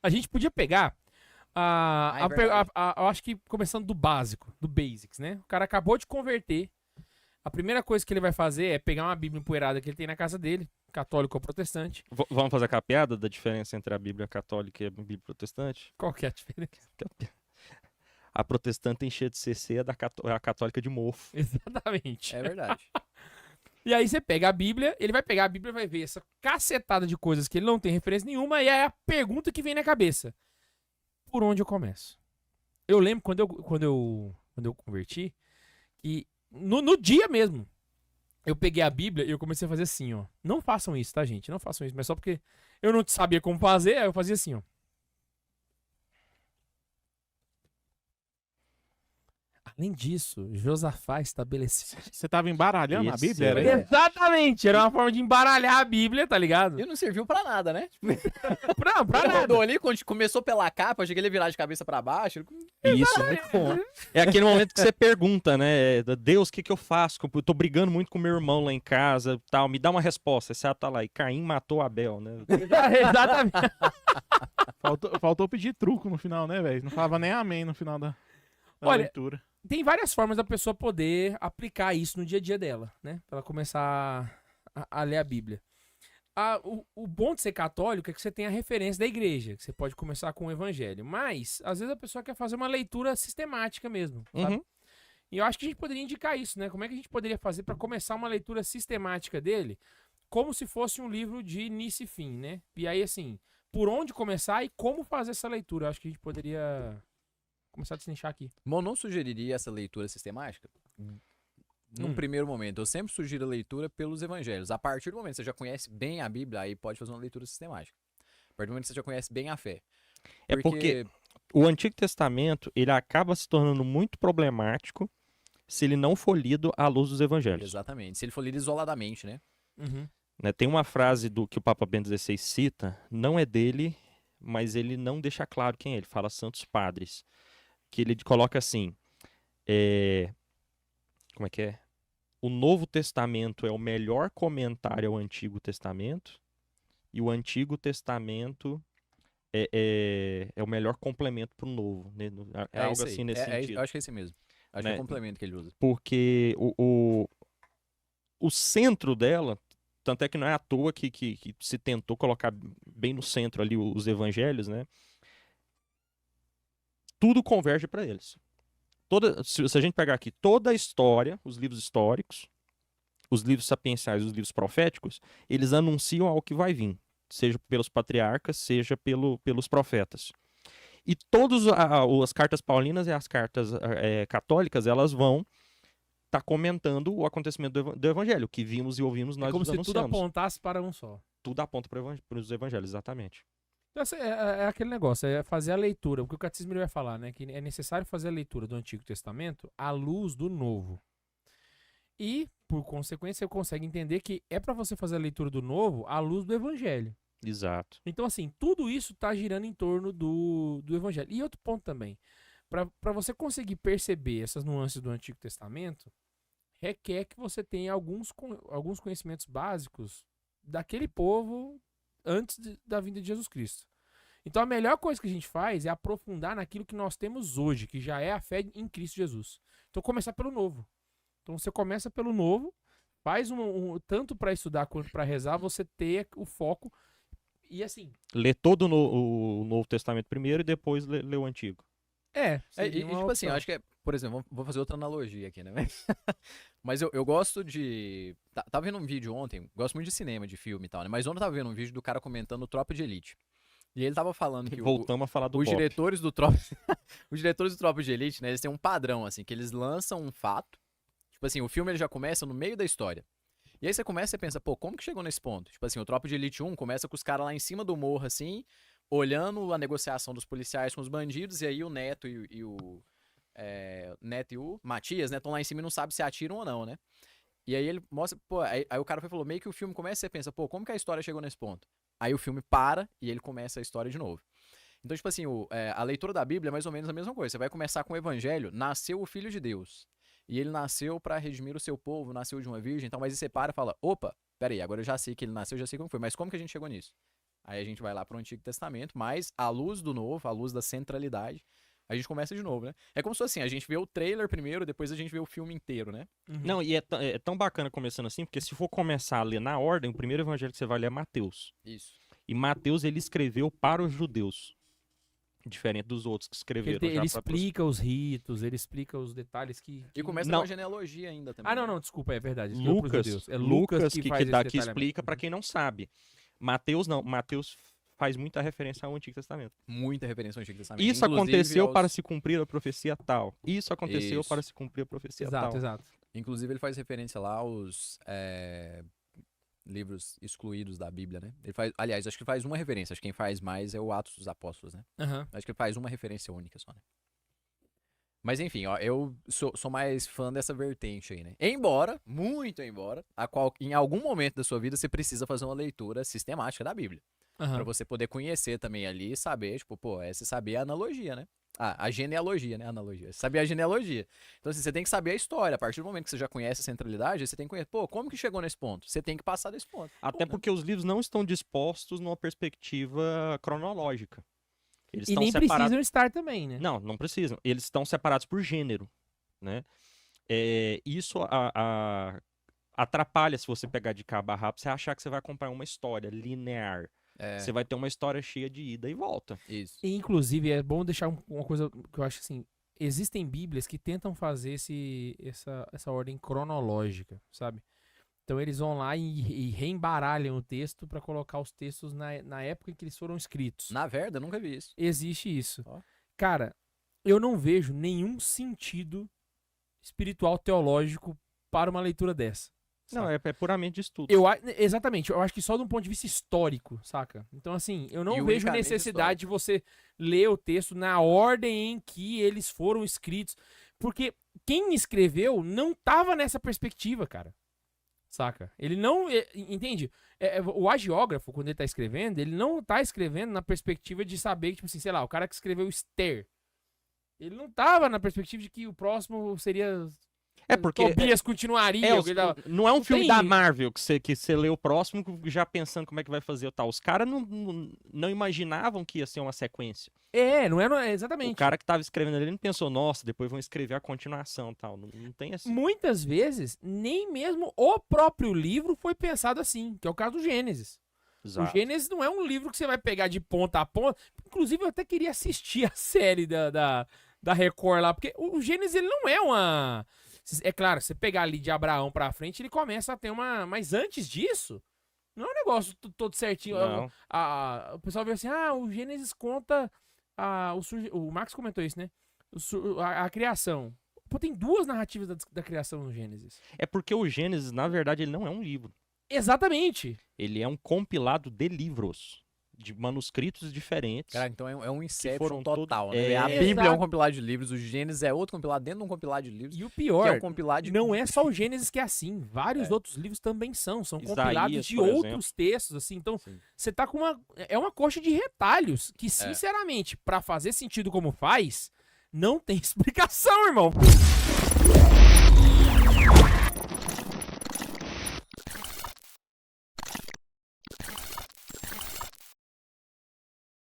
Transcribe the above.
A gente podia pegar É verdade. eu acho que começando do básico, do basics, né? O cara acabou de converter. A primeira coisa que ele vai fazer é pegar uma Bíblia empoeirada que ele tem na casa dele, católico ou protestante. Vamos fazer aquela piada da diferença entre a Bíblia católica e a Bíblia protestante? Qual que é a diferença? A protestante tem cheia de CC, a católica de mofo. Exatamente. É verdade. E aí você pega a Bíblia, ele vai pegar a Bíblia e vai ver essa cacetada de coisas que ele não tem referência nenhuma, e é a pergunta que vem na cabeça. Por onde eu começo? Eu lembro quando eu converti, que no dia mesmo, eu peguei a Bíblia e eu comecei a fazer assim, ó. Não façam isso, tá, gente? Não façam isso, mas só porque eu não sabia como fazer, aí eu fazia assim, ó. Além disso, Josafá estabeleceu. Você tava embaralhando a Esse Bíblia? Era é- isso? Exatamente! Era uma forma de embaralhar a Bíblia, tá ligado? E não serviu pra nada, né? Pra Ele nada. rodou ali, quando começou pela capa, achei que ele ia virar de cabeça pra baixo. Isso, muito bom. É aquele momento que você pergunta, né? Deus, o que que eu faço? Eu tô brigando muito com meu irmão lá em casa, tal. Me dá uma resposta. Você tá lá, e Caim matou Abel, né? Exatamente. Faltou pedir truco no final, né, velho? Não falava nem amém no final da Olha, leitura. Tem várias formas da pessoa poder aplicar isso no dia a dia dela, né? Pra ela começar a ler a Bíblia. O bom de ser católico é que você tem a referência da igreja, que você pode começar com o evangelho. Mas, às vezes, a pessoa quer fazer uma leitura sistemática mesmo, sabe? Uhum. E eu acho que a gente poderia indicar isso, né? Como é que a gente poderia fazer pra começar uma leitura sistemática dele, como se fosse um livro de início e fim, né? E aí, assim, por onde começar e como fazer essa leitura. Eu acho que a gente poderia começar a destrinchar aqui. Bom, não sugeriria essa leitura sistemática? Num primeiro momento, eu sempre sugiro a leitura pelos evangelhos. A partir do momento que você já conhece bem a Bíblia, aí pode fazer uma leitura sistemática. A partir do momento que você já conhece bem a fé. É porque o Antigo Testamento, ele acaba se tornando muito problemático se ele não for lido à luz dos evangelhos. Exatamente. Se ele for lido isoladamente, né? Uhum. Né, tem uma frase do que o Papa Bento XVI cita, não é dele, mas ele não deixa claro quem é. Ele fala Santos Padres. Que ele coloca assim, como é que é? O Novo Testamento é o melhor comentário ao Antigo Testamento e o Antigo Testamento é o melhor complemento para o Novo. Né? É algo isso aí. assim nesse sentido. Eu acho que é esse mesmo. Acho que é o complemento que ele usa. Porque o centro dela, tanto é que não é à toa que se tentou colocar bem no centro ali os evangelhos, né? Tudo converge para eles. Se a gente pegar aqui toda a história, os livros históricos, os livros sapienciais, os livros proféticos, eles anunciam ao que vai vir, seja pelos patriarcas, seja pelos profetas. E todas as cartas paulinas e as cartas católicas, elas vão estar comentando o acontecimento do evangelho, o que vimos e ouvimos nós É como nos se tudo anunciamos. apontasse para um só. Tudo aponta para os evangelhos, exatamente. Então, é aquele negócio, é fazer a leitura. O que o catecismo ele vai falar, né? Que é necessário fazer a leitura do Antigo Testamento à luz do Novo. E, por consequência, você consegue entender que é para você fazer a leitura do Novo à luz do Evangelho. Exato. Então, assim, tudo isso tá girando em torno do Evangelho. E outro ponto também. Para você conseguir perceber essas nuances do Antigo Testamento, requer que você tenha alguns conhecimentos básicos daquele povo antes da vinda de Jesus Cristo. Então a melhor coisa que a gente faz é aprofundar naquilo que nós temos hoje, que já é a fé em Cristo Jesus. Então começar pelo novo. Então você começa pelo novo, faz tanto para estudar quanto para rezar, você ter o foco e assim... Lê todo o Novo Testamento primeiro e depois lê o Antigo. seria E uma tipo assim, eu opção. acho que por exemplo, vou fazer outra analogia aqui, né? Mas eu gosto de... Tava vendo um vídeo ontem, gosto muito de cinema, de filme e tal, né? Mas ontem eu tava vendo um vídeo do cara comentando Tropa de Elite. E ele tava falando que Voltamos a falar do os Bop. diretores do Tropa... os diretores do Tropa de Elite, né? Eles têm um padrão, assim, que eles lançam um fato. Tipo assim, o filme ele já começa no meio da história. E aí você começa e pensa, pô, como que chegou nesse ponto? Tipo assim, o Tropa de Elite 1 começa com os caras lá em cima do morro, assim, olhando a negociação dos policiais com os bandidos, e aí o Neto e o Matias, né, estão lá em cima e não sabem se atiram ou não, né? E aí ele mostra, pô, aí o cara falou, meio que o filme começa e você pensa, pô, como que a história chegou nesse ponto? Aí o filme para e ele começa a história de novo. Então, tipo assim, a leitura da Bíblia é mais ou menos a mesma coisa. Você vai começar com o Evangelho, nasceu o Filho de Deus. E ele nasceu para redimir o seu povo, nasceu de uma virgem, então, mas aí você para e fala, opa, peraí, agora eu já sei que ele nasceu, já sei como foi, mas como que a gente chegou nisso? Aí a gente vai lá pro Antigo Testamento, mas à luz do Novo, à luz da centralidade, a gente começa de novo, né? É como se fosse assim, a gente vê o trailer primeiro, depois a gente vê o filme inteiro, né? Uhum. Não, e é tão bacana começando assim, porque se for começar a ler na ordem, o primeiro evangelho que você vai ler é Mateus. Isso. E Mateus, ele escreveu para os judeus. Diferente dos outros que escreveram. Ele já pra- explica os ritos, ele explica os detalhes que... E começa Não. com a genealogia ainda também. Ah, não, né? não, desculpa, é verdade. escreveu pros Lucas, judeus. É Lucas que, faz que dá, esse que detalhamento. explica para quem não sabe. Mateus não. Mateus faz muita referência ao Antigo Testamento. Muita referência ao Antigo Testamento. Isso inclusive aconteceu aos- para se cumprir a profecia tal. Isso aconteceu Isso. para se cumprir a profecia Exato, tal. exato. Inclusive, ele faz referência lá aos livros excluídos da Bíblia, né? Ele faz, aliás, acho que faz uma referência. Acho que quem faz mais é o Atos dos Apóstolos, né? Aham. Acho que ele faz uma referência única só, né? Mas enfim, ó, eu sou mais fã dessa vertente aí, né? Embora, muito embora, em algum momento da sua vida você precisa fazer uma leitura sistemática da Bíblia. Pra Aham. você poder conhecer também ali e saber, tipo, pô, você saber a analogia, né? A genealogia, né? Analogia. Saber a genealogia. Então, assim, você tem que saber a história. A partir do momento que você já conhece a centralidade, você tem que conhecer, pô, como que chegou nesse ponto? Você tem que passar desse ponto. Até porque os livros não estão dispostos numa perspectiva cronológica. Eles E estão nem separados. precisam estar também, né? Não, não precisam. Eles estão separados por gênero, né? Isso atrapalha se você pegar de cabo a rabo, você achar que você vai acompanhar uma história linear. É, Você vai ter uma história cheia de ida e volta. isso. E, inclusive, é bom deixar uma coisa que eu acho assim, existem bíblias que tentam fazer essa ordem cronológica, sabe? Então eles vão lá e reembaralham o texto para colocar os textos na época em que eles foram escritos. Na verdade, eu nunca vi isso. Existe isso. Ó. Cara, eu não vejo nenhum sentido espiritual teológico para uma leitura dessa. Não, saca? é puramente de estudo. Exatamente, eu acho que só de um ponto de vista histórico, saca? Então, assim, eu não E vejo unicamente necessidade de você ler o texto na ordem em que eles foram escritos. Porque quem escreveu não tava nessa perspectiva, cara. Saca? Ele não. Entende? O agiógrafo, quando ele tá escrevendo, ele não tá escrevendo na perspectiva de saber, tipo assim, sei lá, o cara que escreveu Esther. Ele não tava na perspectiva de que o próximo seria. É porque Tobias continuaria. os- ele tava- não é um não filme tem- da Marvel que você lê o próximo já pensando como é que vai fazer o tal. Os caras não imaginavam que ia ser uma sequência. não é exatamente. O cara que tava escrevendo ali não pensou, nossa, depois vão escrever a continuação e tal. Não tem assim. Muitas vezes, nem mesmo o próprio livro foi pensado assim, que é o caso do Gênesis. Exato. O Gênesis não é um livro que você vai pegar de ponta a ponta. Inclusive, eu até queria assistir a série da Record lá, porque o Gênesis ele não é uma... É claro, você pegar ali de Abraão pra frente, ele começa a ter uma... Mas antes disso, não é um negócio todo certinho. Não. O pessoal vê assim, o Gênesis conta... O Max comentou isso, né? A criação. Pô, tem duas narrativas da criação no Gênesis. É porque o Gênesis, na verdade, ele não é um livro. Exatamente. Ele é um compilado de livros, de manuscritos diferentes. Cara, então é um Inception foram total, todos- né? A É. Bíblia é um Exato. compilado de livros, o Gênesis é outro compilado dentro de um compilado de livros, E o que pior, é um compilado de... não é só o Gênesis que é assim. Vários É. outros livros também são. São Isaías, compilados de por outros textos, assim. Então, Sim. você tá com uma... É uma coxa de retalhos que, sinceramente, pra fazer sentido como faz, não tem explicação, irmão.